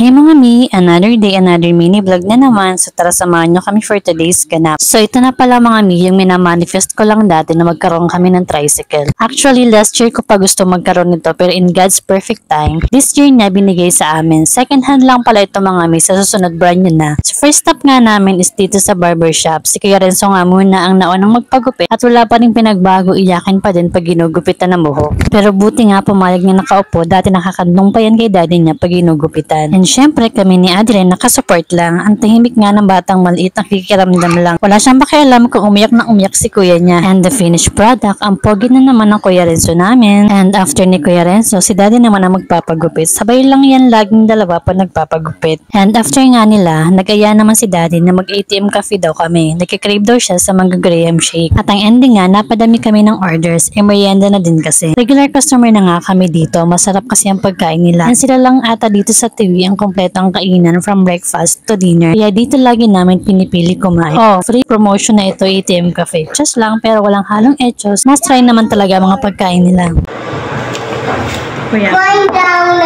Hey mga mi, another day, another mini vlog na naman. So tara samahan nyo kami for today's ganap. So ito na pala mga mi, yung minamanifest ko lang dati na magkaroon kami ng tricycle. Actually last year ko pa gusto magkaroon nito pero in God's perfect time, this year niya binigay sa amin. Second hand lang pala ito mga mi, sa susunod brand nyo na. So first stop nga namin is dito sa barbershop. Si Kuya Renzo nga muna ang naunang magpagupit at wala pa rin pinagbago, iyakin pa din pag ginugupitan ng buhok. Pero buti nga pumayag na nakaupo, dati nakakandong pa yan kay daddy niya pag ginugupitan. And syempre kami ni Adrian nakasupport lang. Ang tahimik nga ng batang maliit, nakikiramdam lang. Wala siyang pakialam kung umiyak na umiyak si kuya niya. And the finished product, ang pogi na naman ng Kuya Renzo namin. And after ni Kuya Renzo, si daddy naman ang magpapagupit. Sabay lang yan laging dalawa pa nagpapagupit. And after nga nila, nag-aya naman si daddy na mag-ATM coffee daw kami. Nagkikrave daw siya sa mga Graham shake. At ang ending nga, napadami kami ng orders. E merienda na din kasi. Regular customer na nga kami dito. Masarap kasi ang pagkain nila. And sila lang ata dito sa TV ang kompletong kainan from breakfast to dinner. Kaya dito lagi namin pinipili kumain. Oh, free promotion na ito ATM Cafe. Just lang pero walang halong echos. Must try naman talaga mga pagkain nila. Kuya. Going down.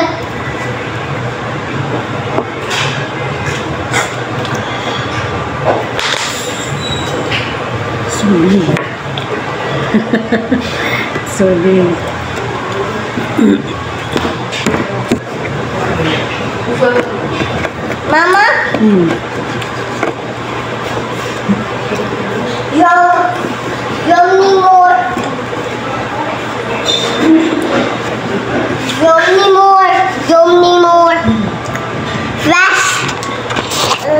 Sorry. Sorry. Mama? Yung ni more. Flash.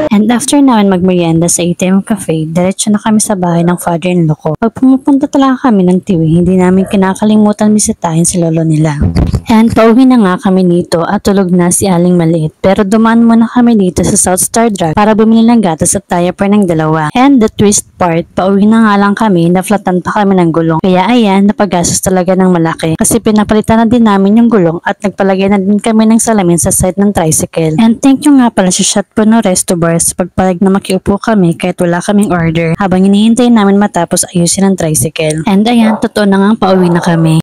And after namin magmerienda sa ATM Cafe, diretso na kami sa bahay ng father-in-law ko. Pag pumupunta talaga kami ng TV, hindi namin kinakalimutan bisitahin si lolo nila. And pauwi na nga kami dito at tulog na si Aling Maliit. Pero dumaan muna kami dito sa South Star Drug para bumili ng gatas at diaper ng dalawa. And the twist part, pauwi na nga lang kami, naflatan pa kami ng gulong. Kaya ayan, napagastos talaga ng malaki. Kasi pinapalitan na din namin yung gulong at nagpalagay na din kami ng salamin sa side ng tricycle. And thank you nga pala sa Shotpuno Resto Bars pagpalag na makiupo kami kahit wala kaming order habang hinihintay namin matapos ayusin ang tricycle. And ayan, totoo na nga pauwi na kami.